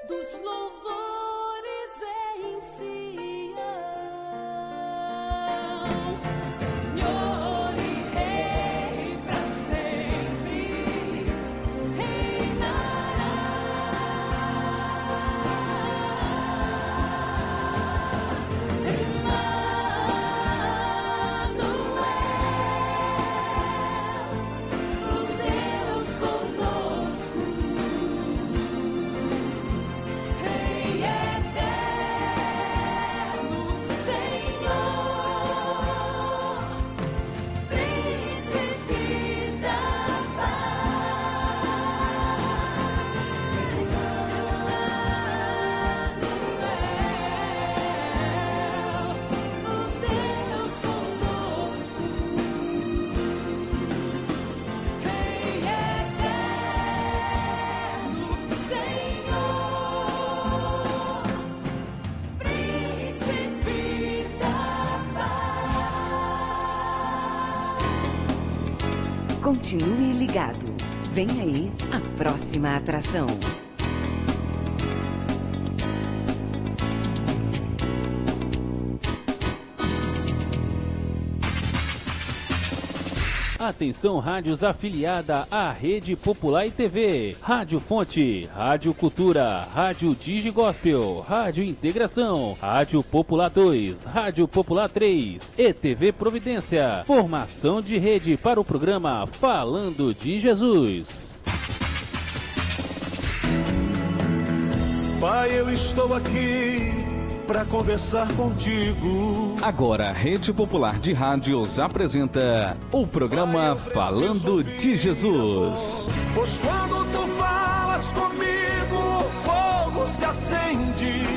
dos louvores em Sião. Senhor e Rei pra sempre reinará. Continue ligado. Vem aí a próxima atração. Atenção, rádios afiliada à Rede Popular e TV, Rádio Fonte, Rádio Cultura, Rádio Digi Gospel, Rádio Integração, Rádio Popular 2, Rádio Popular 3 e TV Providência. Formação de rede para o programa Falando de Jesus. Pai, eu estou aqui para conversar contigo. Agora, a Rede Popular de Rádios apresenta o programa Falando de Jesus. Pois quando tu falas comigo, o fogo se acende.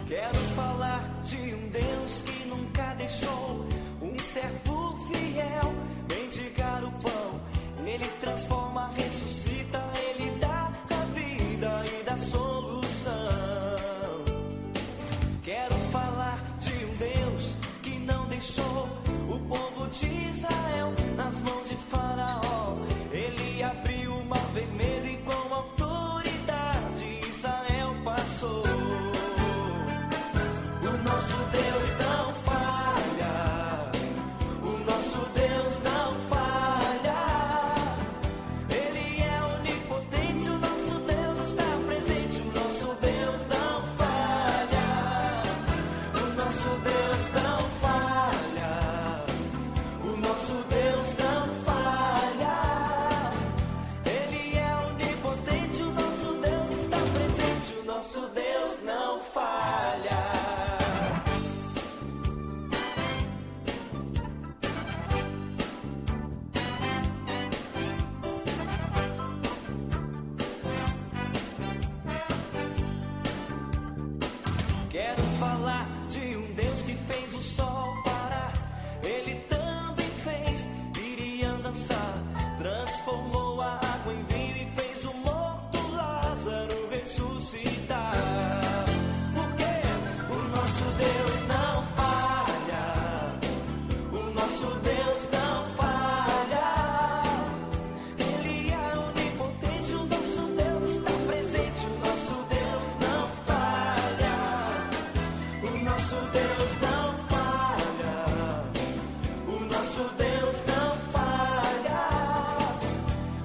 Quero falar de um Deus que nunca deixou um servo fiel mendigar o pão. Ele transforma, ressuscita, ele dá a vida e dá solução. Quero falar de um Deus que não deixou o povo de Israel nas mãos de Faraó. Ele abriu o mar vermelho e com autoridade Israel passou. Nosso Deus não falha, o nosso Deus não falha. Ele é onipotente, o nosso Deus está presente, o nosso Deus não falha. O nosso Deus não falha, o nosso Deus não falha. Ele é onipotente, o nosso Deus está presente, o nosso Deus não falha. Quero falar de um Deus que fez o sol parar. Ele também fez Miriam dançar. Transformou a água em vinho e fez o morto Lázaro ressuscitar. Porque o nosso Deus não falha. O nosso Deus não falha. Ele é onipotente, o nosso Deus está presente, o nosso Deus não falha. O nosso Deus não falha. O nosso Deus não falha.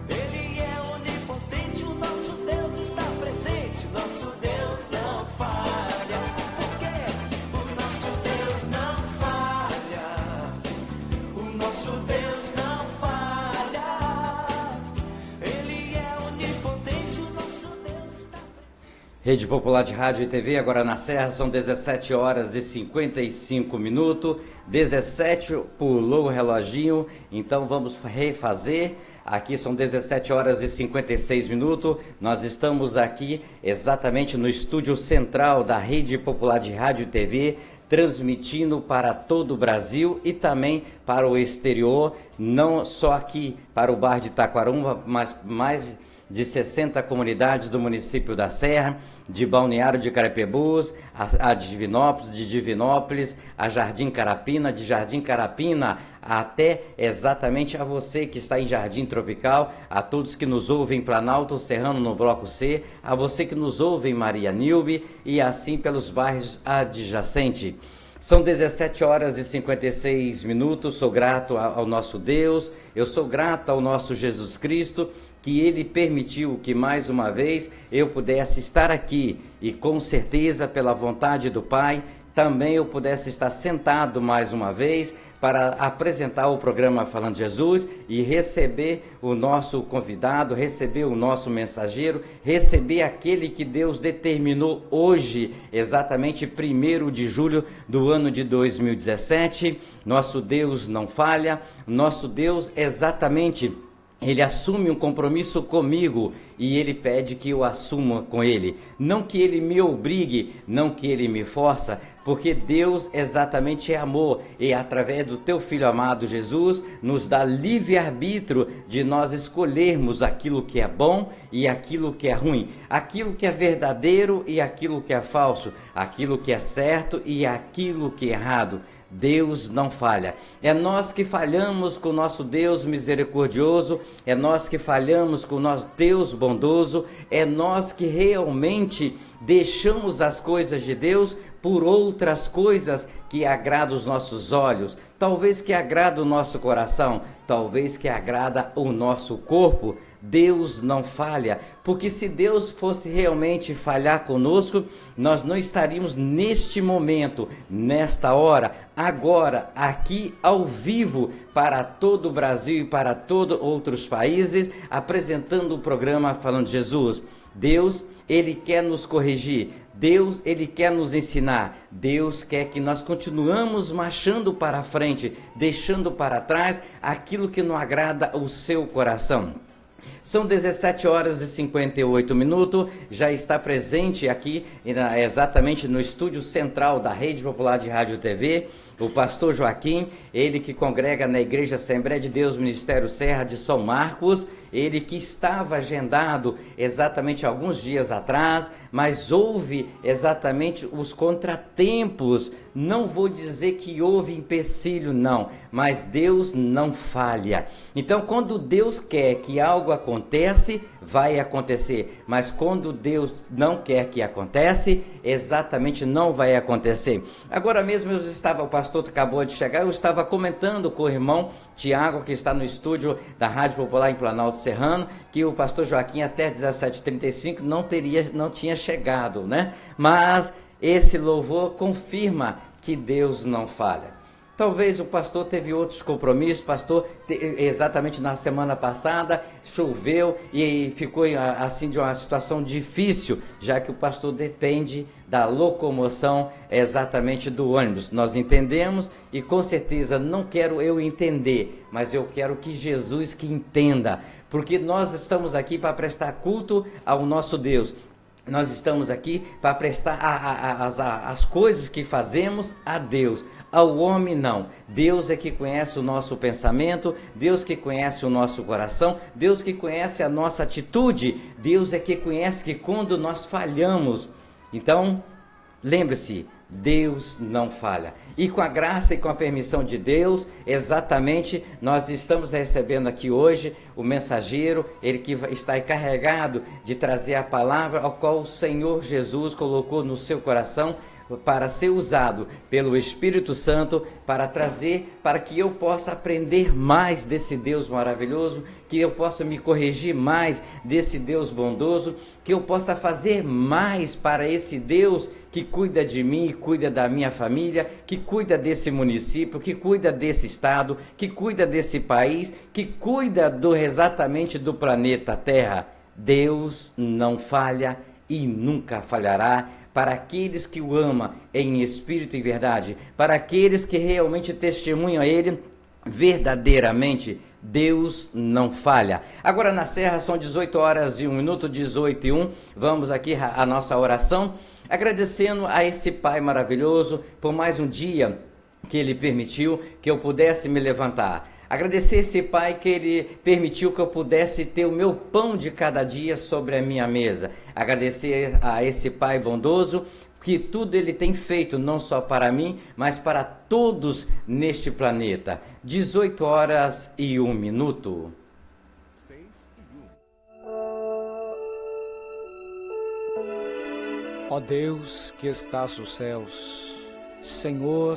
Ele é onipotente, o nosso Deus está presente, o nosso Deus não falha. Porque o nosso Deus não falha. O nosso Deus não falha. Ele é onipotente, o nosso Deus está presente. Rede Popular de Rádio e TV, agora na Serra, são 17 horas e 55 minutos. 17, pulou o reloginho, então vamos refazer. Aqui são 17 horas e 56 minutos. Nós estamos aqui exatamente no estúdio central da Rede Popular de Rádio e TV, transmitindo para todo o Brasil e também para o exterior, não só aqui para o bairro de Taquarumba, mas mais de 60 comunidades do município da Serra, de Balneário de Carapebus, a de Divinópolis, a Jardim Carapina, de Jardim Carapina até exatamente a você que está em Jardim Tropical, a todos que nos ouvem em Planalto Serrano no Bloco C, a você que nos ouve em Maria Nilbe e assim pelos bairros adjacentes. São 17 horas e 56 minutos, sou grato ao nosso Deus, eu sou grato ao nosso Jesus Cristo, que Ele permitiu que mais uma vez eu pudesse estar aqui e com certeza pela vontade do Pai, também eu pudesse estar sentado mais uma vez para apresentar o programa Falando Jesus e receber o nosso convidado, receber o nosso mensageiro, receber aquele que Deus determinou hoje, exatamente 1º de julho do ano de 2017. Nosso Deus não falha, nosso Deus exatamente... Ele assume um compromisso comigo e Ele pede que eu assuma com Ele. Não que Ele me obrigue, não que Ele me força, porque Deus exatamente é amor. E através do Teu Filho amado Jesus, nos dá livre-arbítrio de nós escolhermos aquilo que é bom e aquilo que é ruim. Aquilo que é verdadeiro e aquilo que é falso. Aquilo que é certo e aquilo que é errado. Deus não falha. É nós que falhamos com o nosso Deus misericordioso, é nós que falhamos com o nosso Deus bondoso, é nós que realmente deixamos as coisas de Deus por outras coisas que agradam os nossos olhos, talvez que agrada o nosso coração, talvez que agrada o nosso corpo. Deus não falha, porque se Deus fosse realmente falhar conosco, nós não estaríamos neste momento, nesta hora, agora, aqui ao vivo, para todo o Brasil e para todos outros países, apresentando o programa Falando Jesus. Deus, Ele quer nos corrigir, Deus, Ele quer nos ensinar, Deus quer que nós continuamos marchando para frente, deixando para trás aquilo que não agrada o seu coração. São 17 horas e 58 minutos, já está presente aqui exatamente no estúdio central da Rede Popular de Rádio e TV, o pastor Joaquim, ele que congrega na Igreja Assembleia de Deus Ministério Serra de São Marcos, ele que estava agendado exatamente alguns dias atrás, mas houve exatamente os contratempos. Não vou dizer que houve empecilho, não, mas Deus não falha. Então, quando Deus quer que algo acontece, vai acontecer, mas quando Deus não quer que aconteça, exatamente não vai acontecer. Agora mesmo o pastor acabou de chegar, eu estava comentando com o irmão Tiago, que está no estúdio da Rádio Popular em Planalto Serrano, que o pastor Joaquim até 17h35 não tinha chegado, né? Mas esse louvor confirma que Deus não falha. Talvez o pastor teve outros compromissos, pastor, exatamente na semana passada, choveu e ficou assim de uma situação difícil, já que o pastor depende da locomoção exatamente do ônibus. Nós entendemos e com certeza não quero eu entender, mas eu quero que Jesus que entenda, porque nós estamos aqui para prestar culto ao nosso Deus. Nós estamos aqui para prestar as coisas que fazemos a Deus. Ao homem não. Deus é que conhece o nosso pensamento, Deus que conhece o nosso coração, Deus que conhece a nossa atitude, Deus é que conhece que quando nós falhamos. Então, lembre-se, Deus não falha. E com a graça e com a permissão de Deus, exatamente, nós estamos recebendo aqui hoje o mensageiro, ele que está encarregado de trazer a palavra ao qual o Senhor Jesus colocou no seu coração, para ser usado pelo Espírito Santo, para trazer, para que eu possa aprender mais desse Deus maravilhoso, que eu possa me corrigir mais desse Deus bondoso, que eu possa fazer mais para esse Deus que cuida de mim, cuida da minha família, que cuida desse município, que cuida desse estado, que cuida desse país, que cuida exatamente do planeta Terra. Deus não falha e nunca falhará. Para aqueles que o amam em espírito e verdade, para aqueles que realmente testemunham a Ele verdadeiramente, Deus não falha. Agora na Serra são 18 horas e 1 minuto, 18 e 1, vamos aqui a nossa oração. Agradecendo a esse Pai maravilhoso por mais um dia que Ele permitiu que eu pudesse me levantar. Agradecer esse Pai que Ele permitiu que eu pudesse ter o meu pão de cada dia sobre a minha mesa. Agradecer a esse Pai bondoso que tudo Ele tem feito, não só para mim, mas para todos neste planeta. 18h01. Ó Deus que estás nos céus, Senhor,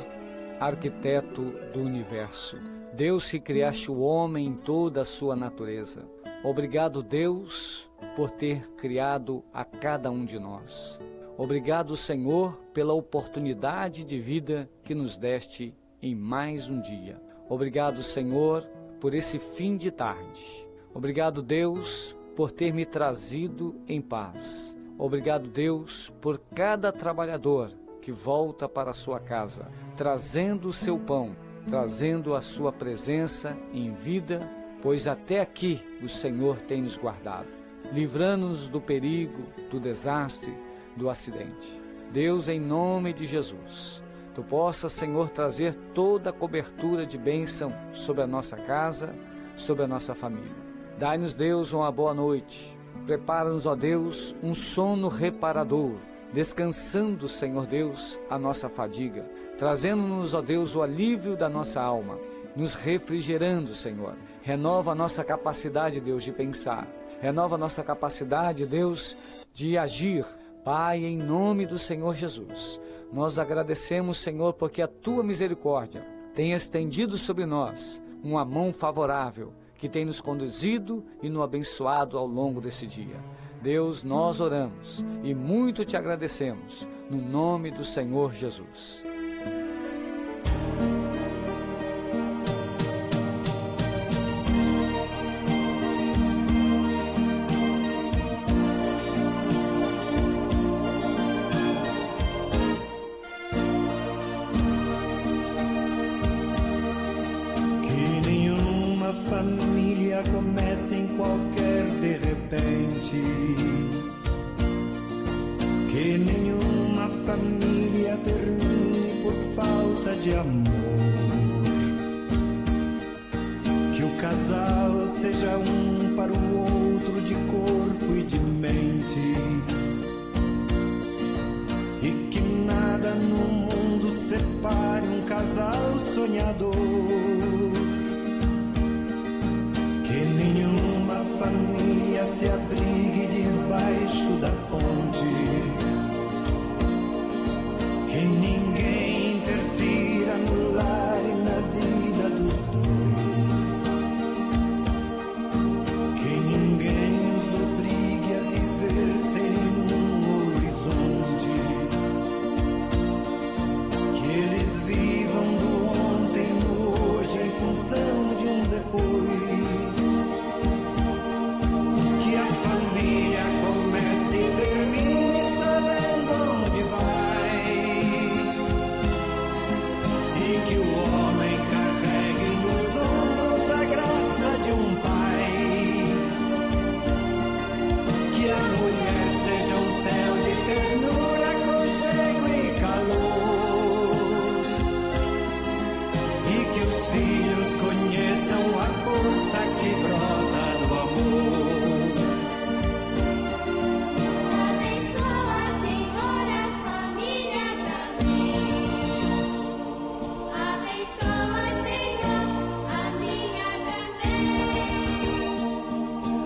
arquiteto do universo, Deus que criaste o homem em toda a sua natureza. Obrigado, Deus, por ter criado a cada um de nós. Obrigado, Senhor, pela oportunidade de vida que nos deste em mais um dia. Obrigado, Senhor, por esse fim de tarde. Obrigado, Deus, por ter me trazido em paz. Obrigado, Deus, por cada trabalhador que volta para a sua casa, trazendo o seu pão, trazendo a sua presença em vida, pois até aqui o Senhor tem nos guardado, livrando-nos do perigo, do desastre, do acidente. Deus, em nome de Jesus, Tu possas, Senhor, trazer toda a cobertura de bênção sobre a nossa casa, sobre a nossa família. Dai-nos, Deus, uma boa noite. Prepara-nos, ó Deus, um sono reparador, descansando, Senhor Deus, a nossa fadiga, trazendo-nos, ó Deus, o alívio da nossa alma, nos refrigerando, Senhor. Renova a nossa capacidade, Deus, de pensar. Renova a nossa capacidade, Deus, de agir. Pai, em nome do Senhor Jesus, nós agradecemos, Senhor, porque a Tua misericórdia tem estendido sobre nós uma mão favorável, que tem nos conduzido e nos abençoado ao longo desse dia. Deus, nós oramos e muito Te agradecemos, no nome do Senhor Jesus. Família começa em qualquer de repente, que nenhuma família termine por falta de amor, que o casal seja um para o outro de corpo e de mente, e que nada no mundo separe um casal sonhador. Nenhuma família se abrigue debaixo da ponte, que ninguém interfira no lar e na vida dos dois, que ninguém os obrigue a viver sem nenhum horizonte, que eles vivam do ontem no hoje em função de um depois.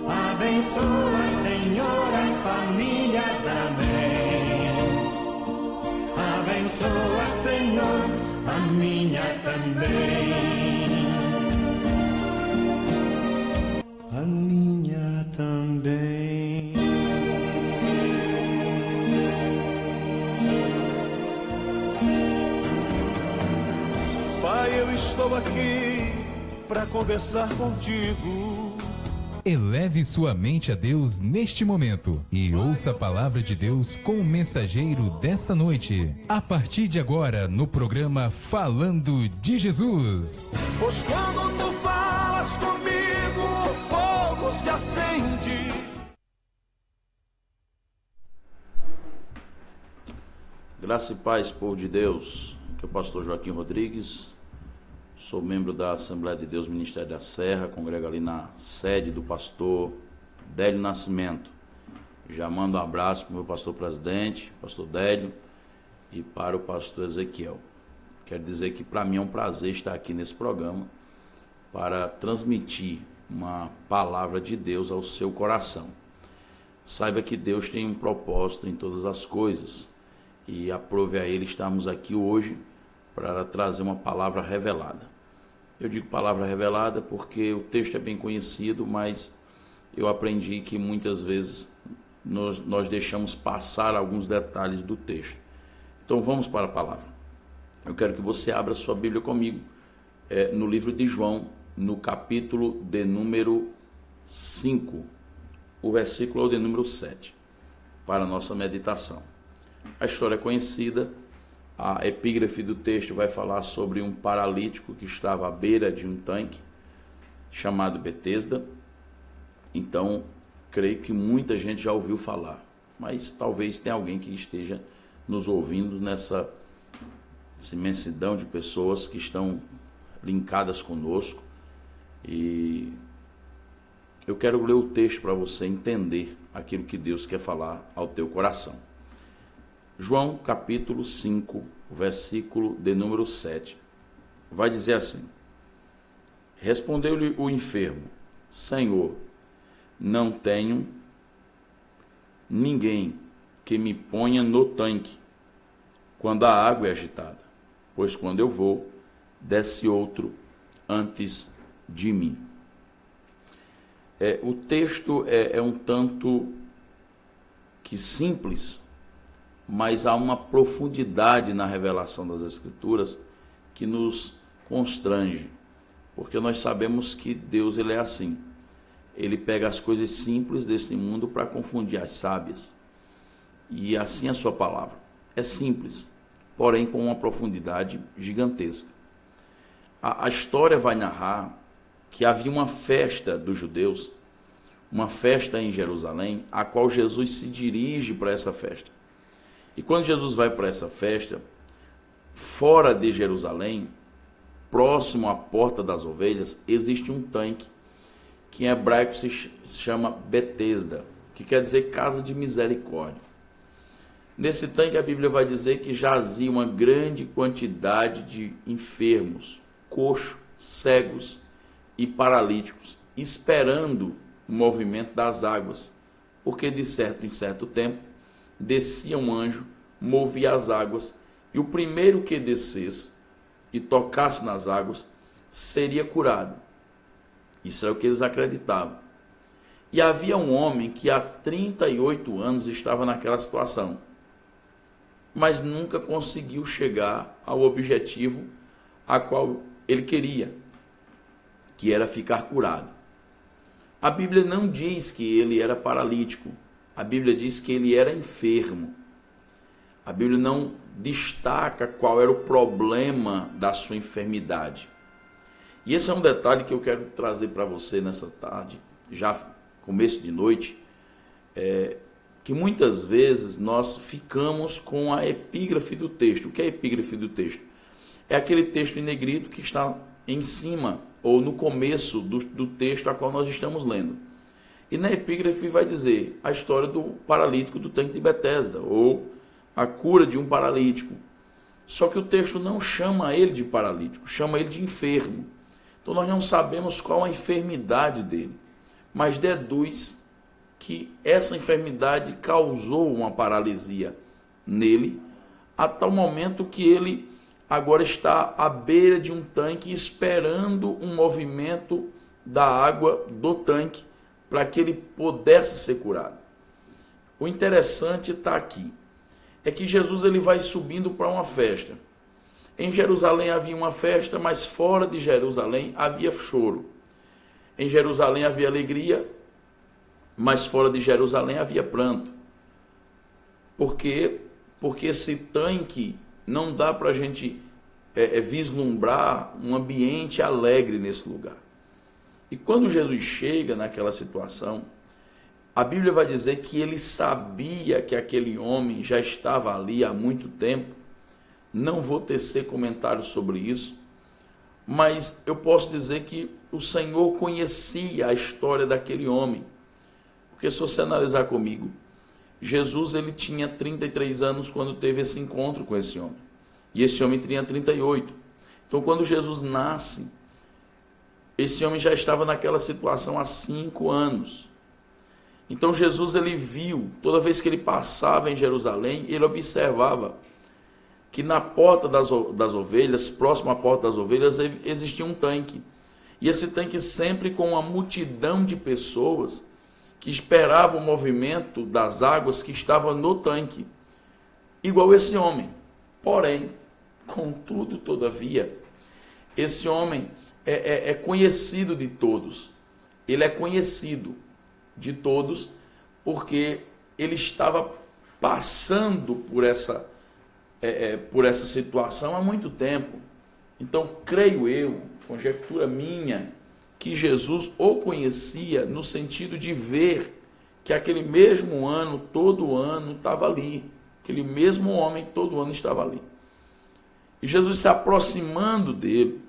Abençoa, Senhor, as famílias, amém. Abençoa, Senhor, a minha também. A minha também. Pai, eu estou aqui para conversar contigo. Eleve sua mente a Deus neste momento e ouça a palavra de Deus com o mensageiro desta noite. A partir de agora, no programa Falando de Jesus. Pois quando tu falas comigo, o fogo se acende. Graça e paz, povo de Deus. Aqui é o pastor Joaquim Rodrigues, sou membro da Assembleia de Deus Ministério da Serra, congrego ali na sede do pastor Délio Nascimento. Já mando um abraço para o meu pastor presidente, pastor Délio, e para o pastor Ezequiel. Quero dizer que para mim é um prazer estar aqui nesse programa para transmitir uma palavra de Deus ao seu coração. Saiba que Deus tem um propósito em todas as coisas e aprove a Ele estarmos aqui hoje para trazer uma palavra revelada. Eu digo palavra revelada porque o texto é bem conhecido, mas eu aprendi que muitas vezes nós deixamos passar alguns detalhes do texto. Então vamos para a palavra. Eu quero que você abra sua Bíblia comigo no livro de João, no capítulo de número 5, o versículo de número 7, para a nossa meditação. A história é conhecida, a epígrafe do texto vai falar sobre um paralítico que estava à beira de um tanque, chamado Betesda. Então, creio que muita gente já ouviu falar, mas talvez tenha alguém que esteja nos ouvindo nessa imensidão de pessoas que estão linkadas conosco. E eu quero ler o texto para você entender aquilo que Deus quer falar ao teu coração. João capítulo 5, versículo de número 7, vai dizer assim: Respondeu-lhe o enfermo: Senhor, não tenho ninguém que me ponha no tanque quando a água é agitada, pois quando eu vou, desce outro antes de mim. O texto é um tanto que simples, mas há uma profundidade na revelação das Escrituras que nos constrange, porque nós sabemos que Deus ele é assim. Ele pega as coisas simples desse mundo para confundir as sábias. E assim a sua palavra. É simples, porém com uma profundidade gigantesca. A história vai narrar que havia uma festa dos judeus, uma festa em Jerusalém, a qual Jesus se dirige para essa festa. E quando Jesus vai para essa festa, fora de Jerusalém, próximo à Porta das Ovelhas, existe um tanque, que em hebraico se chama Betesda, que quer dizer casa de misericórdia. Nesse tanque a Bíblia vai dizer que jazia uma grande quantidade de enfermos, coxos, cegos e paralíticos, esperando o movimento das águas, porque de certo em certo tempo descia um anjo, movia as águas, e o primeiro que descesse e tocasse nas águas seria curado. Isso é o que eles acreditavam. E havia um homem que há 38 anos estava naquela situação, mas nunca conseguiu chegar ao objetivo a qual ele queria, que era ficar curado. A Bíblia não diz que ele era paralítico, a Bíblia diz que ele era enfermo. A Bíblia não destaca qual era o problema da sua enfermidade. E esse é um detalhe que eu quero trazer para você nessa tarde, já começo de noite, que muitas vezes nós ficamos com a epígrafe do texto. O que é a epígrafe do texto? É aquele texto em negrito que está em cima ou no começo do texto a qual nós estamos lendo. E na epígrafe vai dizer a história do paralítico do tanque de Betesda, ou a cura de um paralítico. Só que o texto não chama ele de paralítico, chama ele de enfermo. Então nós não sabemos qual a enfermidade dele, mas deduz que essa enfermidade causou uma paralisia nele, a tal momento que ele agora está à beira de um tanque esperando um movimento da água do tanque para que ele pudesse ser curado. O interessante está aqui, é que Jesus ele vai subindo para uma festa. Em Jerusalém havia uma festa, mas fora de Jerusalém havia choro. Em Jerusalém havia alegria, mas fora de Jerusalém havia pranto. Por quê? Porque esse tanque não dá para a gente vislumbrar um ambiente alegre nesse lugar. E quando Jesus chega naquela situação, A Bíblia vai dizer que ele sabia que aquele homem já estava ali há muito tempo. Não vou tecer comentários sobre isso, mas eu posso dizer que o Senhor conhecia a história daquele homem. Porque se você analisar comigo, Jesus ele tinha 33 anos quando teve esse encontro com esse homem. E esse homem tinha 38. Então quando Jesus nasce, esse homem já estava naquela situação há 5 anos. Então Jesus ele viu, toda vez que ele passava em Jerusalém, ele observava que na porta das ovelhas, próximo à porta das ovelhas, existia um tanque. E esse tanque sempre com uma multidão de pessoas que esperavam o movimento das águas que estavam no tanque. Igual esse homem. Porém, contudo, todavia, esse homem é conhecido de todos. Ele é conhecido de todos porque ele estava passando por essa situação há muito tempo. Então, creio eu, conjectura minha, que Jesus o conhecia no sentido de ver que aquele mesmo ano, todo ano, estava ali. Aquele mesmo homem, todo ano estava ali. E Jesus se aproximando dele,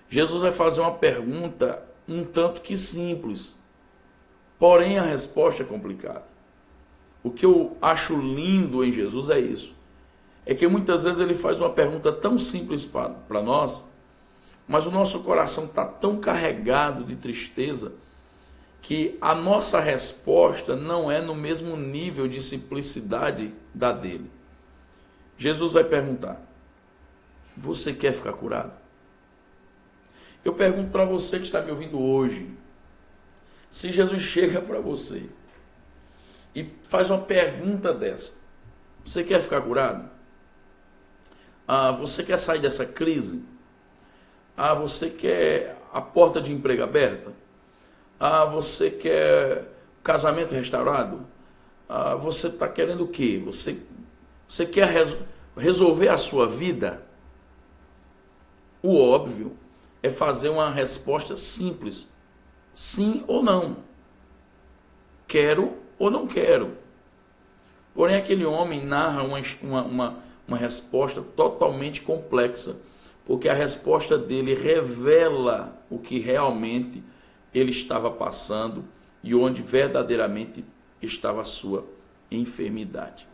Jesus vai fazer uma pergunta um tanto que simples, porém a resposta é complicada. O que eu acho lindo em Jesus é isso. É que muitas vezes ele faz uma pergunta tão simples para nós, mas o nosso coração está tão carregado de tristeza que a nossa resposta não é no mesmo nível de simplicidade da dele. Jesus vai perguntar: você quer ficar curado? Eu pergunto para você que está me ouvindo hoje, se Jesus chega para você e faz uma pergunta dessa: você quer ficar curado? Você quer sair dessa crise? Você quer a porta de emprego aberta? Você quer casamento restaurado? Você está querendo o quê? Você quer resolver a sua vida? O óbvio é fazer uma resposta simples. Sim ou não. Quero ou não quero. Porém, aquele homem narra uma resposta totalmente complexa, porque a resposta dele revela o que realmente ele estava passando e onde verdadeiramente estava a sua enfermidade.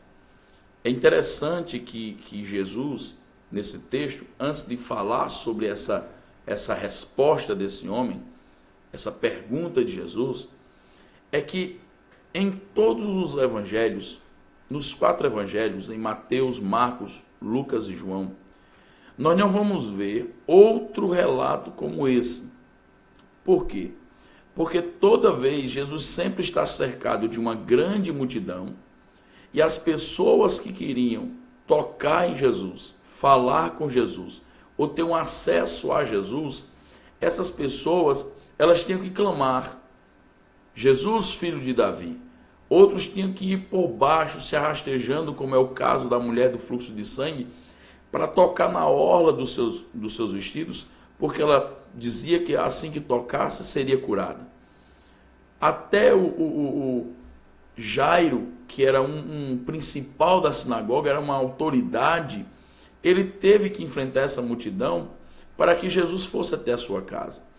É interessante que Jesus, nesse texto, antes de falar sobre essa resposta desse homem, essa pergunta de Jesus, é que em todos os evangelhos, nos 4 evangelhos, em Mateus, Marcos, Lucas e João, nós não vamos ver outro relato como esse. Por quê? Porque toda vez Jesus sempre está cercado de uma grande multidão e as pessoas que queriam tocar em Jesus, falar com Jesus ou ter um acesso a Jesus, essas pessoas, elas tinham que clamar: Jesus, filho de Davi. Outros tinham que ir por baixo, se arrastejando, como é o caso da mulher do fluxo de sangue, para tocar na orla dos seus vestidos, porque ela dizia que assim que tocasse seria curada. Até o Jairo, que era um principal da sinagoga, era uma autoridade, ele teve que enfrentar essa multidão para que Jesus fosse até a sua casa.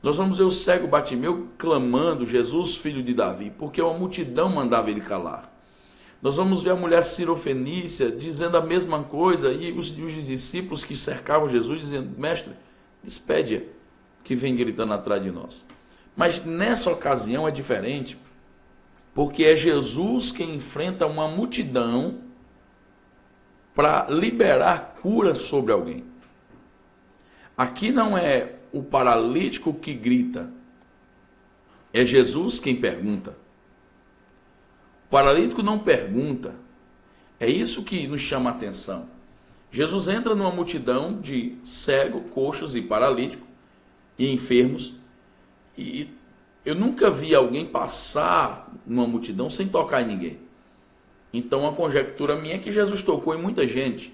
Nós vamos ver o cego Bartimeu clamando: Jesus, filho de Davi, porque uma multidão mandava ele calar. Nós vamos ver a mulher Sirofenícia dizendo a mesma coisa, e os discípulos que cercavam Jesus dizendo: mestre, despede-a, que vem gritando atrás de nós. Mas nessa ocasião é diferente, porque é Jesus quem enfrenta uma multidão para liberar cura sobre alguém. Aqui não é o paralítico que grita, é Jesus quem pergunta. O paralítico não pergunta. É isso que nos chama a atenção. Jesus entra numa multidão de cegos, coxos e paralíticos e enfermos, e eu nunca vi alguém passar numa multidão sem tocar em ninguém. Então a conjectura minha é que Jesus tocou em muita gente,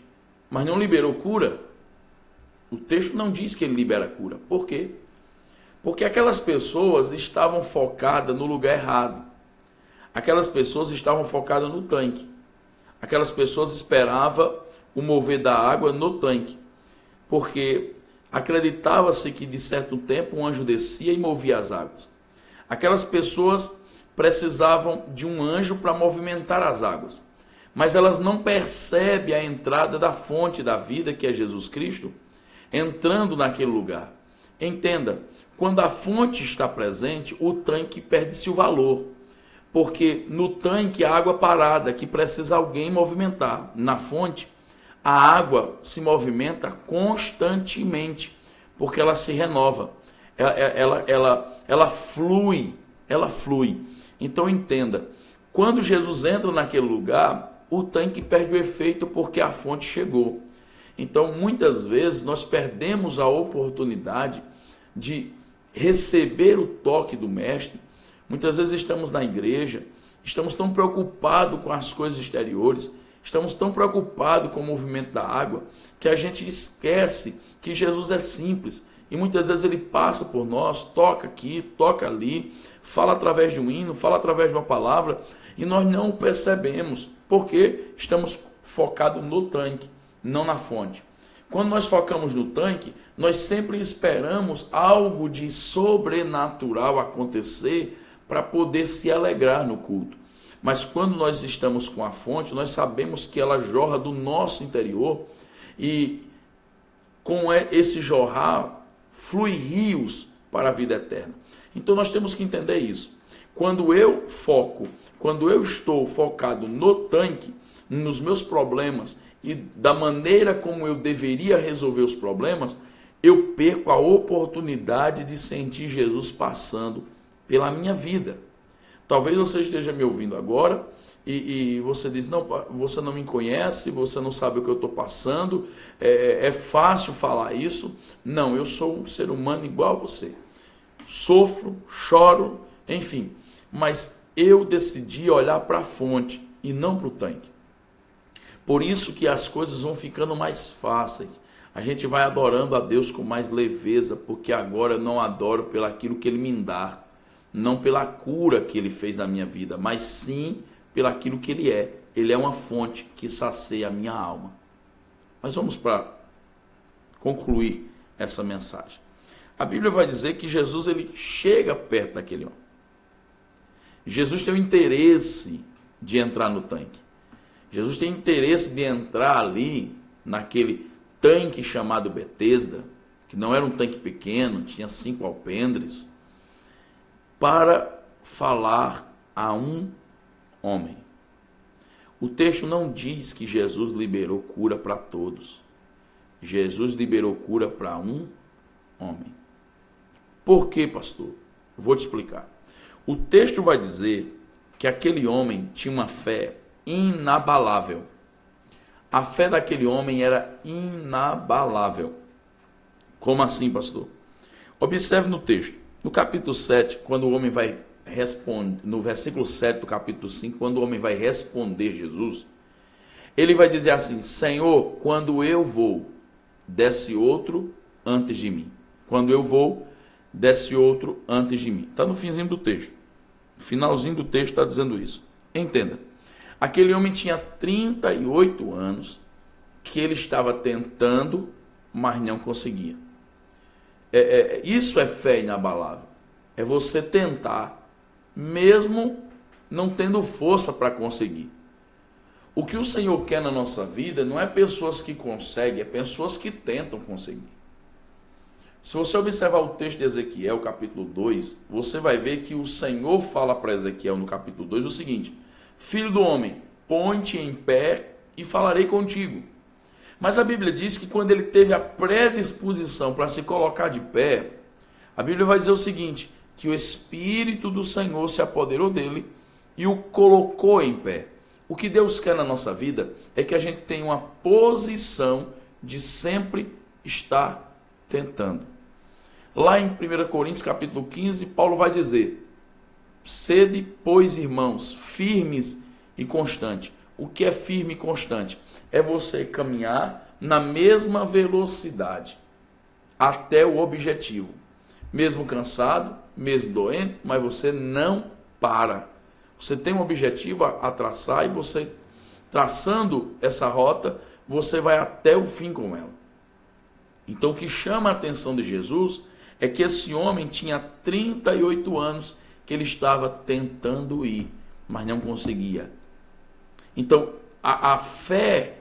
mas não liberou cura. O texto não diz que ele libera cura. Por quê? Porque aquelas pessoas estavam focadas no lugar errado. Aquelas pessoas estavam focadas no tanque. Aquelas pessoas esperavam o mover da água no tanque, porque acreditava-se que de certo tempo um anjo descia e movia as águas. Aquelas pessoas precisavam de um anjo para movimentar as águas, mas elas não percebem a entrada da fonte da vida, que é Jesus Cristo, entrando naquele lugar. Entenda, quando a fonte está presente, o tanque perde-se o valor, porque no tanque a água parada, que precisa alguém movimentar. Na fonte, a água se movimenta constantemente, porque ela se renova, ela flui. Então entenda, quando Jesus entra naquele lugar, o tanque perde o efeito porque a fonte chegou. Então muitas vezes nós perdemos a oportunidade de receber o toque do Mestre. Muitas vezes estamos na igreja, estamos tão preocupados com as coisas exteriores, estamos tão preocupados com o movimento da água, que a gente esquece que Jesus é simples. E muitas vezes ele passa por nós, toca aqui, toca ali, fala através de um hino, fala através de uma palavra, e nós não o percebemos, porque estamos focados no tanque, não na fonte. Quando nós focamos no tanque, nós sempre esperamos algo de sobrenatural acontecer para poder se alegrar no culto. Mas quando nós estamos com a fonte, nós sabemos que ela jorra do nosso interior, e com esse jorrar flui rios para a vida eterna. Então nós temos que entender isso. Quando eu estou focado no tanque, nos meus problemas e da maneira como eu deveria resolver os problemas, eu perco a oportunidade de sentir Jesus passando pela minha vida. Talvez você esteja me ouvindo agora e você diz, não, você não me conhece, você não sabe o que eu estou passando, é fácil falar isso. Não, eu sou um ser humano igual a você. Sofro, choro, enfim, mas eu decidi olhar para a fonte e não para o tanque. Por isso que as coisas vão ficando mais fáceis. A gente vai adorando a Deus com mais leveza, porque agora eu não adoro pelo aquilo que Ele me dá, não pela cura que Ele fez na minha vida, mas sim pelo aquilo que Ele é. Ele é uma fonte que sacia a minha alma. Mas vamos para concluir essa mensagem. A Bíblia vai dizer que Jesus ele chega perto daquele homem. Jesus tem o interesse de entrar no tanque. Jesus tem interesse de entrar ali, naquele tanque chamado Betesda, que não era um tanque pequeno, tinha 5 alpendres, para falar a um homem. O texto não diz que Jesus liberou cura para todos. Jesus liberou cura para um homem. Por quê, pastor? Vou te explicar. O texto vai dizer que aquele homem tinha uma fé inabalável. A fé daquele homem era inabalável. Como assim, pastor? Observe no texto. No capítulo 7, quando o homem vai responder, no versículo 7 do capítulo 5, quando o homem vai responder Jesus, ele vai dizer assim: Senhor, quando eu vou, desce outro antes de mim. Quando eu vou, desce outro antes de mim. Está no finzinho do texto. No finalzinho do texto está dizendo isso. Entenda. Aquele homem tinha 38 anos que ele estava tentando, mas não conseguia. Isso é fé inabalável. É você tentar, mesmo não tendo força para conseguir. O que o Senhor quer na nossa vida não é pessoas que conseguem, é pessoas que tentam conseguir. Se você observar o texto de Ezequiel, capítulo 2, você vai ver que o Senhor fala para Ezequiel no capítulo 2 o seguinte: Filho do homem, põe-te em pé e falarei contigo. Mas a Bíblia diz que quando ele teve a predisposição para se colocar de pé, a Bíblia vai dizer o seguinte, que o Espírito do Senhor se apoderou dele e o colocou em pé. O que Deus quer na nossa vida é que a gente tenha uma posição de sempre estar tentando. Lá em 1 Coríntios capítulo 15, Paulo vai dizer: sede, pois, irmãos, firmes e constantes. O que é firme e constante? É você caminhar na mesma velocidade até o objetivo. Mesmo cansado, mesmo doente, mas você não para. Você tem um objetivo a traçar e você, traçando essa rota, você vai até o fim com ela. Então o que chama a atenção de Jesus é que esse homem tinha 38 anos que ele estava tentando ir, mas não conseguia. Então a fé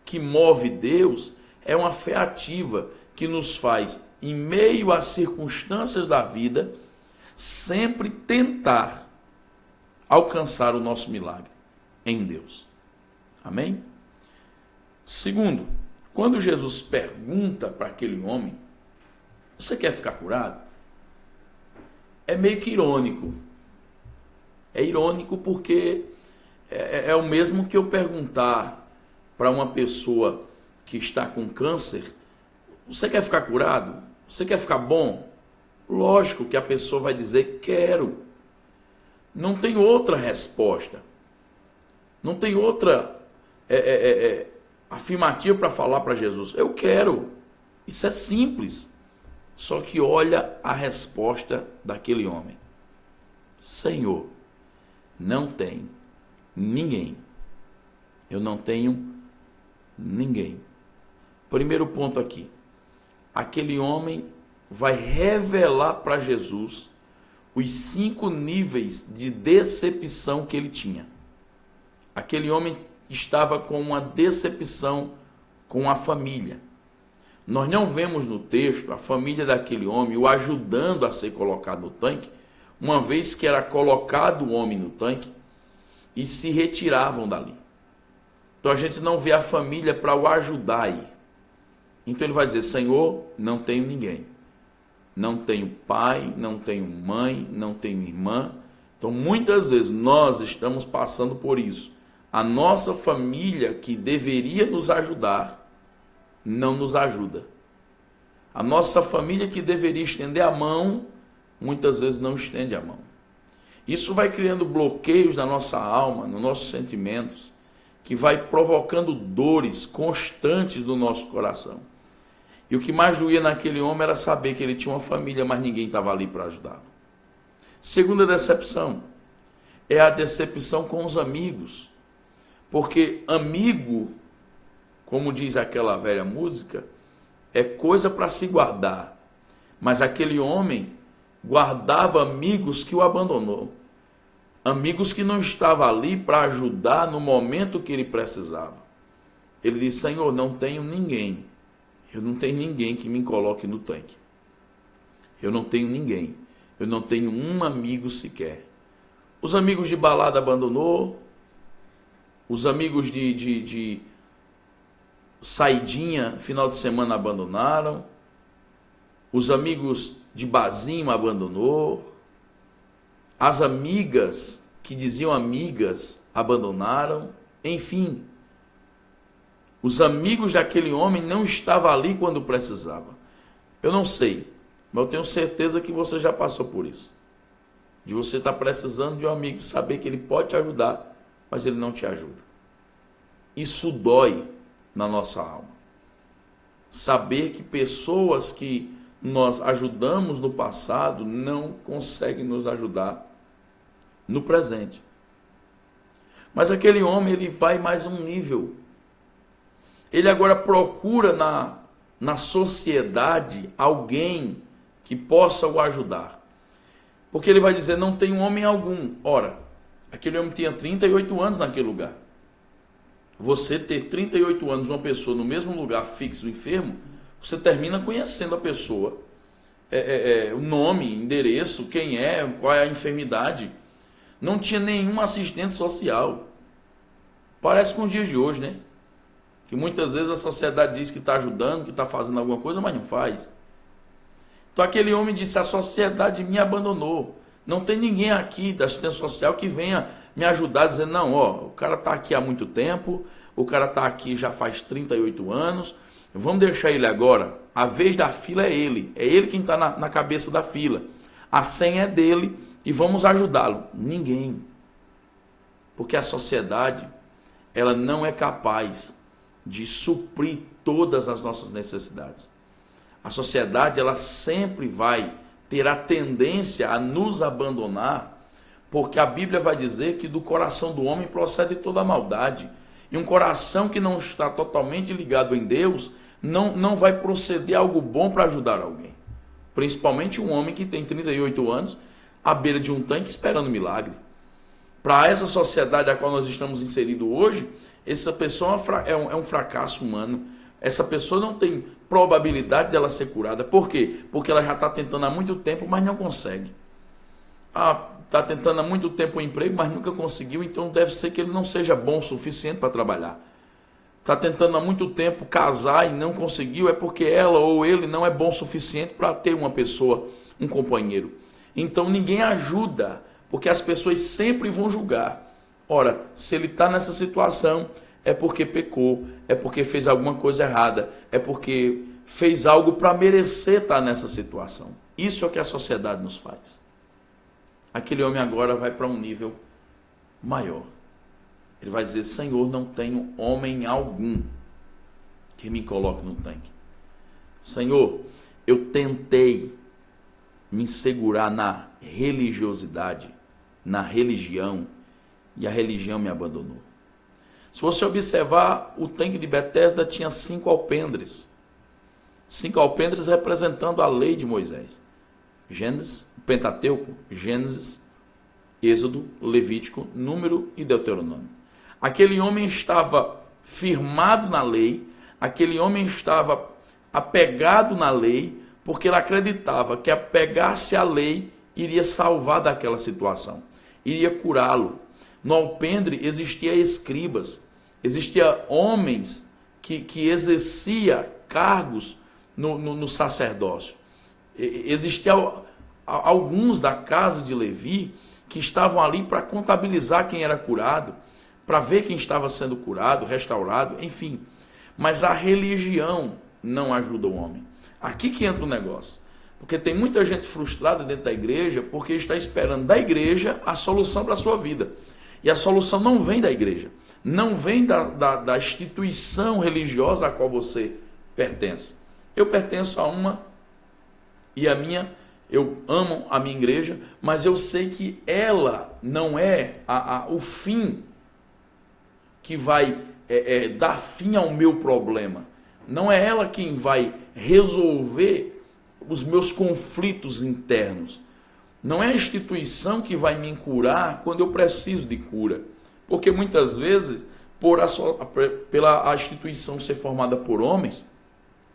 que move Deus é uma fé ativa que nos faz, em meio às circunstâncias da vida, sempre tentar alcançar o nosso milagre em Deus. Amém? Segundo, quando Jesus pergunta para aquele homem, você quer ficar curado? É meio que irônico. É irônico porque é o mesmo que eu perguntar para uma pessoa que está com câncer, você quer ficar curado? Você quer ficar bom? Lógico que a pessoa vai dizer, quero. Não tem outra resposta. Não tem outra afirmativa para falar para Jesus. Eu quero. Isso é simples. Só que olha a resposta daquele homem. Senhor, não tem ninguém. Eu não tenho ninguém. Primeiro ponto aqui. Aquele homem vai revelar para Jesus os 5 níveis de decepção que ele tinha. Aquele homem estava com uma decepção com a família. Nós não vemos no texto a família daquele homem o ajudando a ser colocado no tanque, uma vez que era colocado o homem no tanque e se retiravam dali. Então a gente não vê a família para o ajudar aí. Então ele vai dizer, Senhor, não tenho ninguém. Não tenho pai, não tenho mãe, não tenho irmã. Então muitas vezes nós estamos passando por isso. A nossa família que deveria nos ajudar, não nos ajuda. A nossa família que deveria estender a mão, muitas vezes não estende a mão. Isso vai criando bloqueios na nossa alma, nos nossos sentimentos, que vai provocando dores constantes no nosso coração. E o que mais doía naquele homem era saber que ele tinha uma família, mas ninguém estava ali para ajudá-lo. Segunda decepção é a decepção com os amigos. Porque amigo, como diz aquela velha música, é coisa para se guardar. Mas aquele homem guardava amigos que o abandonou. Amigos que não estavam ali para ajudar no momento que ele precisava. Ele disse, Senhor, não tenho ninguém. Eu não tenho ninguém que me coloque no tanque. Eu não tenho ninguém. Eu não tenho um amigo sequer. Os amigos de balada abandonou. Os amigos de saidinha, final de semana abandonaram. Os amigos de barzinho abandonou. As amigas que diziam amigas abandonaram. Enfim, os amigos daquele homem não estavam ali quando precisava. Eu não sei, mas eu tenho certeza que você já passou por isso. De você estar precisando de um amigo, saber que ele pode te ajudar, mas ele não te ajuda. Isso dói na nossa alma. Saber que pessoas que nós ajudamos no passado não conseguem nos ajudar no presente. Mas aquele homem, ele vai mais um nível. Ele agora procura na sociedade alguém que possa o ajudar. Porque ele vai dizer, não tem homem algum. Ora, aquele homem tinha 38 anos naquele lugar. Você ter 38 anos, uma pessoa no mesmo lugar fixo, enfermo, você termina conhecendo a pessoa. O nome, endereço, quem é, qual é a enfermidade. Não tinha nenhum assistente social. Parece com os dias de hoje, né? Que muitas vezes a sociedade diz que está ajudando, que está fazendo alguma coisa, mas não faz. Então aquele homem disse, a sociedade me abandonou. Não tem ninguém aqui da assistência social que venha me ajudar, dizendo, não, ó, o cara está aqui há muito tempo, o cara está aqui já faz 38 anos, vamos deixar ele agora. A vez da fila é ele quem está na cabeça da fila. A senha é dele e vamos ajudá-lo. Ninguém. Porque a sociedade, ela não é capaz de suprir todas as nossas necessidades. A sociedade, ela sempre vai ter a tendência a nos abandonar Porque a Bíblia vai dizer que do coração do homem procede toda a maldade. E um coração que não está totalmente ligado em Deus, não vai proceder algo bom para ajudar alguém. Principalmente um homem que tem 38 anos, à beira de um tanque esperando milagre. Para essa sociedade a qual nós estamos inseridos hoje, essa pessoa é um fracasso humano. Essa pessoa não tem probabilidade dela ser curada. Por quê? Porque ela já está tentando há muito tempo, mas não consegue. Está tentando há muito tempo um emprego, mas nunca conseguiu, então deve ser que ele não seja bom o suficiente para trabalhar. Está tentando há muito tempo casar e não conseguiu, é porque ela ou ele não é bom o suficiente para ter uma pessoa, um companheiro. Então ninguém ajuda, porque as pessoas sempre vão julgar. Ora, se ele está nessa situação, é porque pecou, é porque fez alguma coisa errada, é porque fez algo para merecer estar nessa situação. Isso é o que a sociedade nos faz. Aquele homem agora vai para um nível maior. Ele vai dizer: Senhor, não tenho homem algum que me coloque no tanque. Senhor, eu tentei me segurar na religiosidade, na religião, e a religião me abandonou. Se você observar, o tanque de Betesda tinha 5 alpendres. 5 alpendres representando a lei de Moisés. Gênesis, Pentateuco, Gênesis, Êxodo, Levítico, Número e Deuteronômio. Aquele homem estava firmado na lei, aquele homem estava apegado na lei, porque ele acreditava que apegar-se à lei iria salvar daquela situação, iria curá-lo. No alpendre existiam escribas, existiam homens que exerciam cargos no sacerdócio. Existiam alguns da casa de Levi que estavam ali para contabilizar quem era curado, para ver quem estava sendo curado, restaurado, enfim. Mas a religião não ajuda o homem. Aqui que entra o negócio. Porque tem muita gente frustrada dentro da igreja porque está esperando da igreja a solução para a sua vida. E a solução não vem da igreja. Não vem da instituição religiosa a qual você pertence. Eu pertenço a uma e a minha, eu amo a minha igreja, mas eu sei que ela não é o fim que vai dar fim ao meu problema. Não é ela quem vai resolver os meus conflitos internos. Não é a instituição que vai me curar quando eu preciso de cura. Porque muitas vezes, pela a instituição ser formada por homens,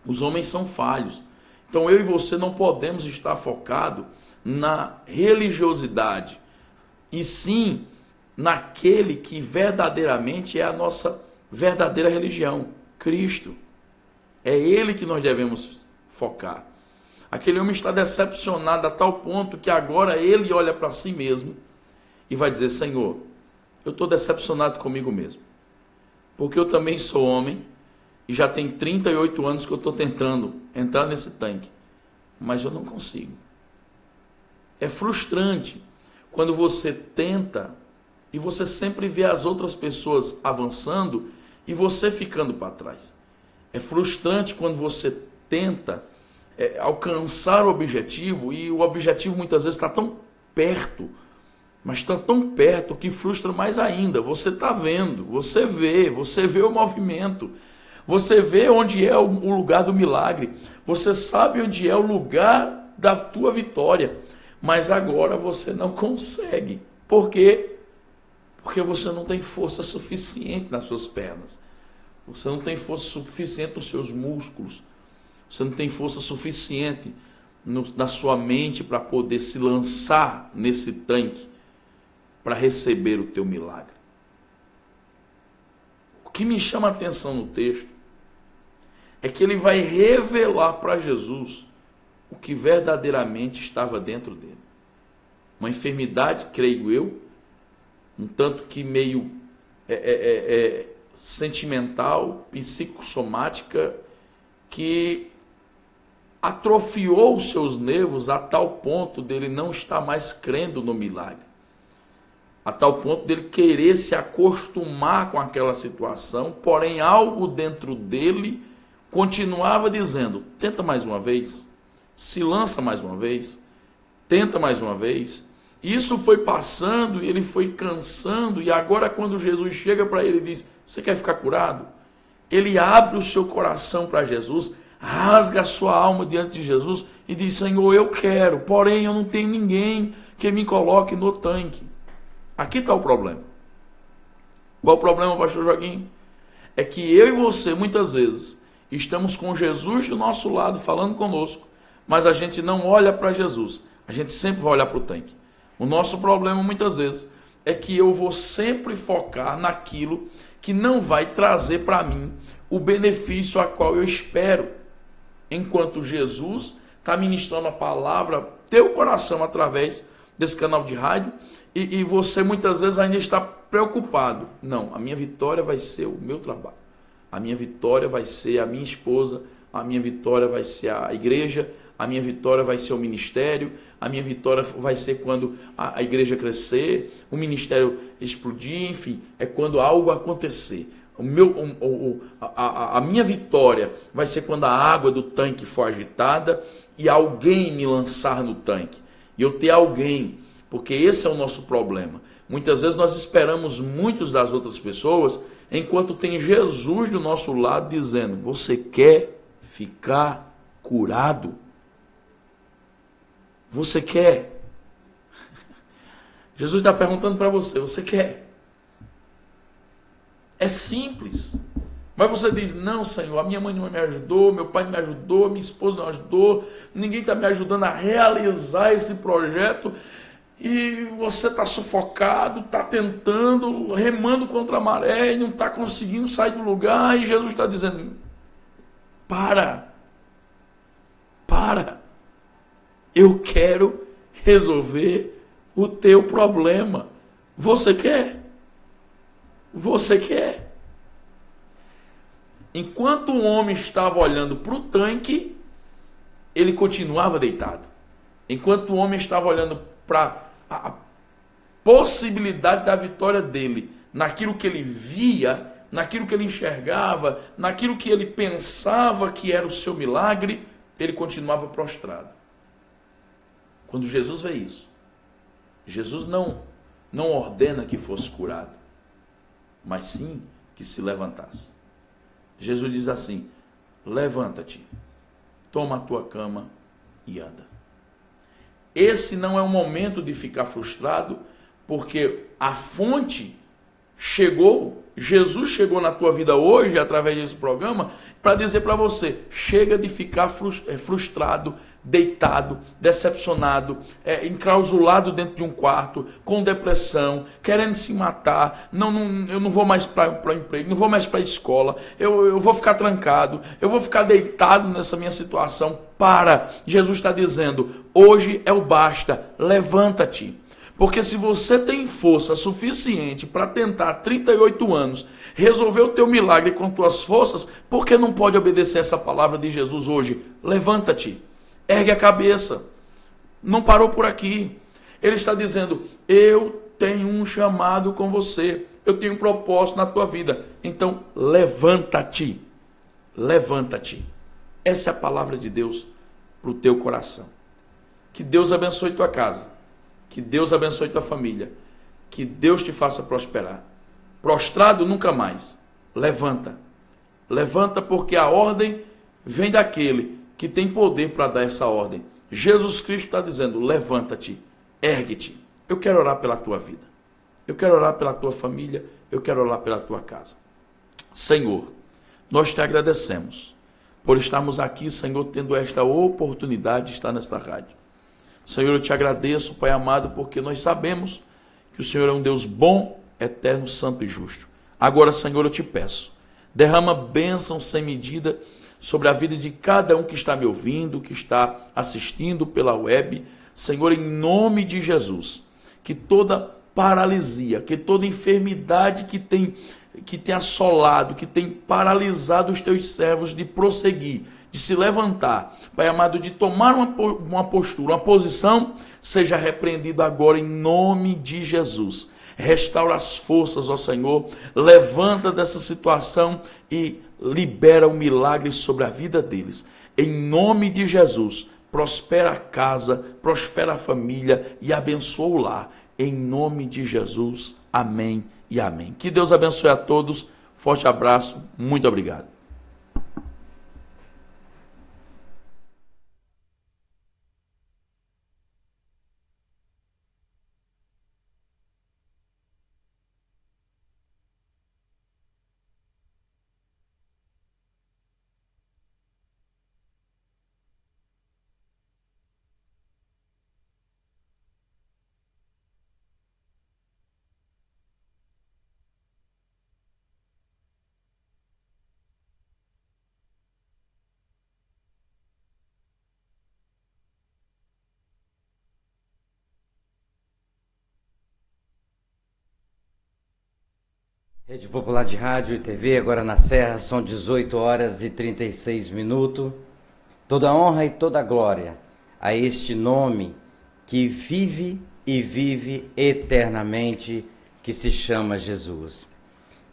os homens são falhos. Então eu e você não podemos estar focados na religiosidade, e sim naquele que verdadeiramente é a nossa verdadeira religião, Cristo. É Ele que nós devemos focar. Aquele homem está decepcionado a tal ponto que agora ele olha para si mesmo e vai dizer: Senhor, eu estou decepcionado comigo mesmo, porque eu também sou homem e já tem 38 anos que eu estou tentando entrar nesse tanque, mas eu não consigo. É frustrante quando você tenta e você sempre vê as outras pessoas avançando e você ficando para trás. É frustrante quando você tenta alcançar o objetivo e o objetivo muitas vezes está tão perto, mas está tão perto que frustra mais ainda. Você está vendo, você vê o movimento, você vê onde é o lugar do milagre, você sabe onde é o lugar da tua vitória, mas agora você não consegue. Por quê? Porque você não tem força suficiente nas suas pernas, você não tem força suficiente nos seus músculos, você não tem força suficiente na sua mente para poder se lançar nesse tanque para receber o teu milagre. O que me chama a atenção no texto é que ele vai revelar para Jesus o que verdadeiramente estava dentro dele. Uma enfermidade, creio eu, um tanto que meio sentimental, psicossomática, que atrofiou os seus nervos a tal ponto dele não estar mais crendo no milagre, a tal ponto dele querer se acostumar com aquela situação, porém algo dentro dele continuava dizendo: tenta mais uma vez, se lança mais uma vez, tenta mais uma vez. Isso foi passando e ele foi cansando, e agora quando Jesus chega para ele e diz, você quer ficar curado? Ele abre o seu coração para Jesus, rasga a sua alma diante de Jesus e diz, Senhor, eu quero, porém eu não tenho ninguém que me coloque no tanque. Aqui está o problema. Qual o problema, pastor Joaquim? É que eu e você, muitas vezes, estamos com Jesus do nosso lado, falando conosco, mas a gente não olha para Jesus. A gente sempre vai olhar para o tanque. O nosso problema, muitas vezes, é que eu vou sempre focar naquilo que não vai trazer para mim o benefício a qual eu espero. Enquanto Jesus está ministrando a palavra, teu coração, através desse canal de rádio, e você muitas vezes ainda está preocupado. Não, a minha vitória vai ser o meu trabalho. A minha vitória vai ser a minha esposa, a minha vitória vai ser a igreja, a minha vitória vai ser o ministério, a minha vitória vai ser quando a igreja crescer, o ministério explodir, enfim, é quando algo acontecer. A minha vitória vai ser quando a água do tanque for agitada e alguém me lançar no tanque. E eu ter alguém, porque esse é o nosso problema. Muitas vezes nós esperamos muitos das outras pessoas, enquanto tem Jesus do nosso lado dizendo, você quer ficar curado? Você quer? Jesus está perguntando para você, você quer? É simples. Mas você diz, não, Senhor, a minha mãe não me ajudou, meu pai não me ajudou, minha esposa não me ajudou, ninguém está me ajudando a realizar esse projeto, e você está sufocado, está tentando, remando contra a maré, e não está conseguindo sair do lugar, e Jesus está dizendo, para, eu quero resolver o teu problema. Você quer? Você quer? Enquanto o homem estava olhando para o tanque, ele continuava deitado. Enquanto o homem estava olhando para a possibilidade da vitória dele, naquilo que ele via, naquilo que ele enxergava, naquilo que ele pensava que era o seu milagre, ele continuava prostrado. Quando Jesus vê isso, Jesus não ordena que fosse curado, mas sim que se levantasse. Jesus diz assim, levanta-te, toma a tua cama e anda. Esse não é o momento de ficar frustrado, porque a fonte chegou, Jesus chegou na tua vida hoje, através desse programa, para dizer para você, chega de ficar frustrado, deitado, decepcionado, enclausulado dentro de um quarto, com depressão, querendo se matar, eu não vou mais para o emprego, não vou mais para a escola, eu vou ficar trancado, eu vou ficar deitado nessa minha situação. Para, Jesus está dizendo, hoje é o basta, levanta-te. Porque se você tem força suficiente para tentar 38 anos resolver o teu milagre com tuas forças, por que não pode obedecer essa palavra de Jesus hoje? Levanta-te, ergue a cabeça. Não parou por aqui. Ele está dizendo, eu tenho um chamado com você, eu tenho um propósito na tua vida. Então levanta-te, levanta-te. Essa é a palavra de Deus para o teu coração. Que Deus abençoe tua casa. Que Deus abençoe tua família. Que Deus te faça prosperar. Prostrado nunca mais. Levanta. Levanta, porque a ordem vem daquele que tem poder para dar essa ordem. Jesus Cristo está dizendo, levanta-te, ergue-te. Eu quero orar pela tua vida. Eu quero orar pela tua família. Eu quero orar pela tua casa. Senhor, nós te agradecemos por estarmos aqui, Senhor, tendo esta oportunidade de estar nesta rádio. Senhor, eu te agradeço, Pai amado, porque nós sabemos que o Senhor é um Deus bom, eterno, santo e justo. Agora, Senhor, eu te peço, derrama bênção sem medida sobre a vida de cada um que está me ouvindo, que está assistindo pela web. Senhor, em nome de Jesus, que toda paralisia, que toda enfermidade que tem assolado, que tem paralisado os teus servos de prosseguir, de se levantar, Pai amado, de tomar uma postura, uma posição, seja repreendido agora em nome de Jesus. Restaura as forças, ó Senhor, levanta dessa situação e libera o milagre sobre a vida deles. Em nome de Jesus, prospera a casa, prospera a família e abençoa o lar. Em nome de Jesus, amém e amém. Que Deus abençoe a todos. Forte abraço, muito obrigado. Rede Popular de Rádio e TV, agora na Serra, são 18 horas e 36 minutos. Toda honra e toda glória a este nome que vive e vive eternamente, que se chama Jesus.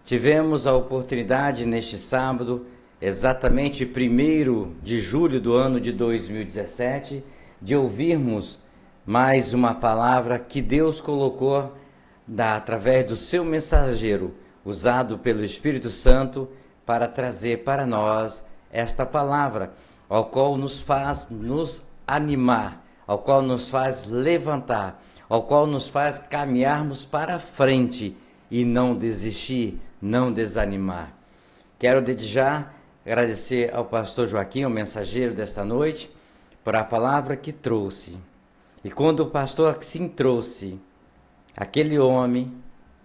Tivemos a oportunidade neste sábado, exatamente 1º de julho do ano de 2017, de ouvirmos mais uma palavra que Deus colocou através do seu mensageiro, usado pelo Espírito Santo para trazer para nós esta palavra, ao qual nos faz nos animar, ao qual nos faz levantar, ao qual nos faz caminharmos para frente e não desistir, não desanimar. Quero desde já agradecer ao pastor Joaquim, o mensageiro desta noite, por a palavra que trouxe. E quando o pastor assim trouxe, aquele homem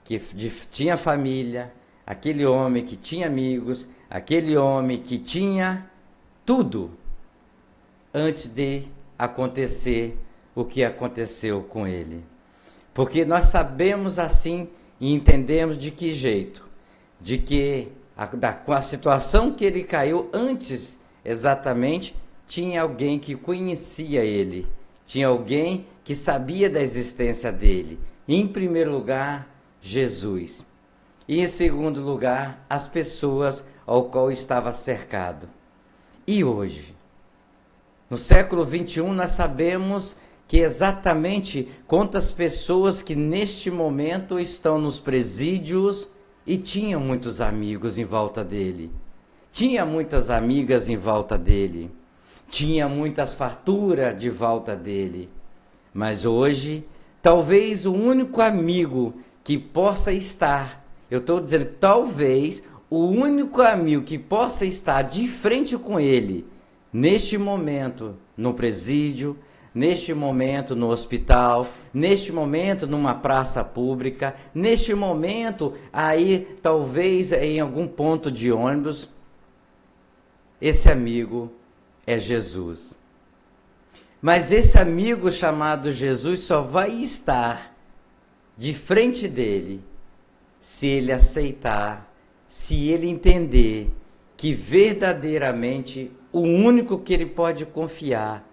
que tinha família, aquele homem que tinha amigos, aquele homem que tinha tudo, antes de acontecer o que aconteceu com ele. Porque nós sabemos assim e entendemos de que jeito, de que com a situação que ele caiu antes, exatamente, tinha alguém que conhecia ele, tinha alguém que sabia da existência dele. Em primeiro lugar, Jesus. E em segundo lugar, as pessoas ao qual estava cercado. E hoje, no século 21, nós sabemos que exatamente quantas pessoas que neste momento estão nos presídios e tinham muitos amigos em volta dele. Tinha muitas amigas em volta dele. Tinha muitas farturas de volta dele. Mas hoje, talvez o único amigo que possa estar, eu estou dizendo talvez, o único amigo que possa estar de frente com ele, neste momento no presídio, neste momento no hospital, neste momento numa praça pública, neste momento aí talvez em algum ponto de ônibus, esse amigo é Jesus. Mas esse amigo chamado Jesus só vai estar de frente dele se ele aceitar, se ele entender que verdadeiramente o único que ele pode confiar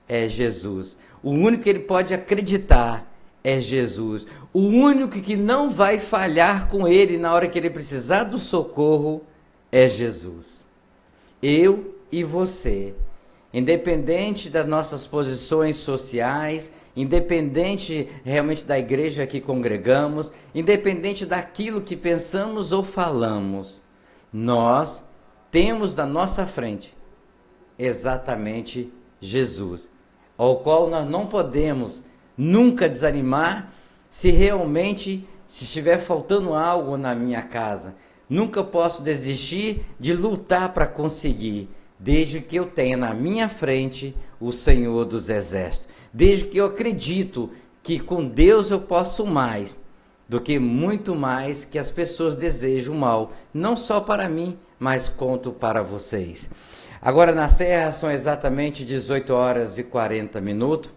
é Jesus. O único que ele pode acreditar é Jesus. O único que não vai falhar com ele na hora que ele precisar do socorro é Jesus. Eu e você, independente das nossas posições sociais, independente realmente da igreja que congregamos, independente daquilo que pensamos ou falamos, nós temos na nossa frente exatamente Jesus, ao qual nós não podemos nunca desanimar se realmente estiver faltando algo na minha casa. Nunca posso desistir de lutar para conseguir, desde que eu tenha na minha frente o Senhor dos Exércitos. Desde que eu acredito que com Deus eu posso mais do que muito mais que as pessoas desejam mal, não só para mim, mas quanto para vocês. Agora na Serra são exatamente 18 horas e 40 minutos.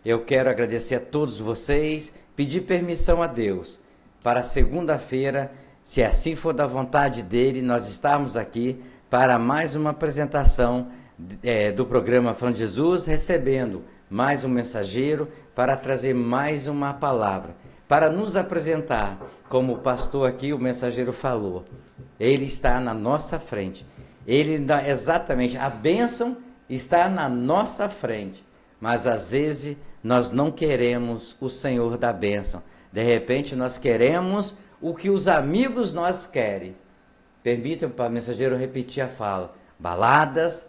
Eu quero agradecer a todos vocês, pedir permissão a Deus para segunda-feira, se assim for da vontade dele, nós estarmos aqui para mais uma apresentação do programa Falando de Jesus, recebendo mais um mensageiro para trazer mais uma palavra, para nos apresentar, como o pastor aqui, o mensageiro falou. Ele está na nossa frente. Ele dá exatamente a bênção está na nossa frente, mas às vezes nós não queremos o Senhor da bênção. De repente nós queremos o que os amigos nós querem. Permitam para o mensageiro repetir a fala: baladas,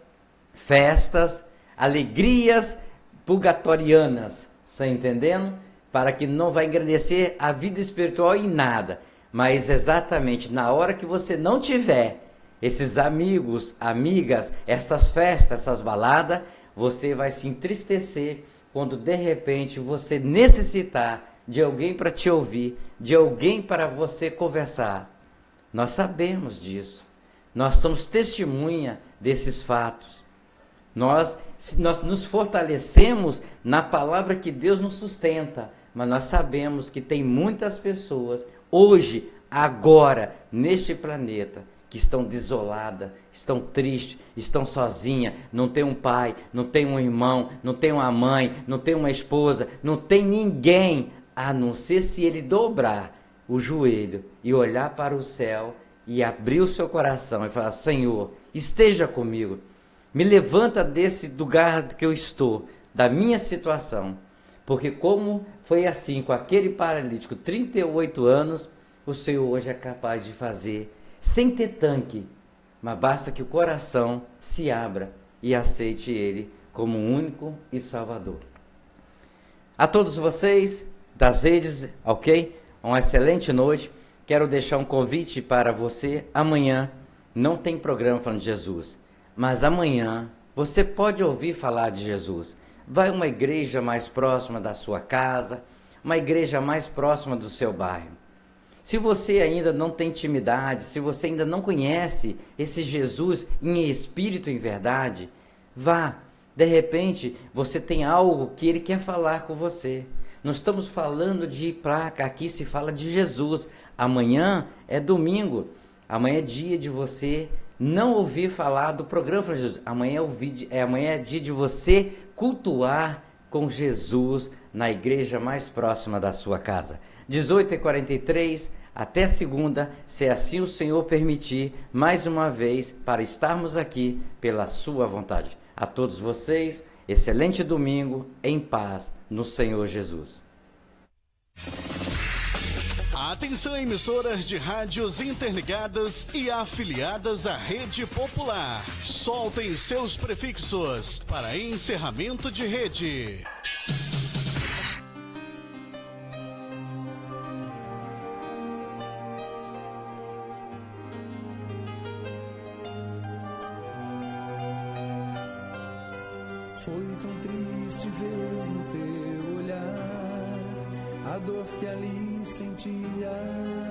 festas, alegrias purgatorianas, está entendendo? Para que não vai engrandecer a vida espiritual em nada, mas exatamente na hora que você não tiver esses amigos, amigas, essas festas, essas baladas, você vai se entristecer quando de repente você necessitar de alguém para te ouvir, de alguém para você conversar. Nós sabemos disso, nós somos testemunha desses fatos. Nós nos fortalecemos na palavra que Deus nos sustenta, mas nós sabemos que tem muitas pessoas hoje, agora, neste planeta, que estão desoladas, estão tristes, estão sozinhas, não tem um pai, não tem um irmão, não tem uma mãe, não tem uma esposa, não tem ninguém, a não ser se ele dobrar o joelho e olhar para o céu e abrir o seu coração e falar: Senhor, esteja comigo, me levanta desse lugar que eu estou, da minha situação, porque como foi assim com aquele paralítico, 38 anos, o Senhor hoje é capaz de fazer, sem ter tanque, mas basta que o coração se abra e aceite Ele como único e Salvador. A todos vocês das redes, ok? Uma excelente noite. Quero deixar um convite para você. Amanhã não tem programa falando de Jesus, mas amanhã você pode ouvir falar de Jesus. Vai a uma igreja mais próxima da sua casa, uma igreja mais próxima do seu bairro. Se você ainda não tem intimidade, se você ainda não conhece esse Jesus em espírito e em verdade, vá. De repente, você tem algo que Ele quer falar com você. Não estamos falando de placa, aqui se fala de Jesus. Amanhã é domingo, amanhã é dia de você não ouvir falar do programa de Jesus. Amanhã é dia de você cultuar com Jesus na igreja mais próxima da sua casa. 18h43, até segunda, se assim o Senhor permitir, mais uma vez, para estarmos aqui pela sua vontade. A todos vocês, excelente domingo, em paz, no Senhor Jesus. Atenção, emissoras de rádios interligadas e afiliadas à Rede Popular. Soltem seus prefixos para encerramento de rede. Foi tão triste ver no teu olhar a dor que ali sentia.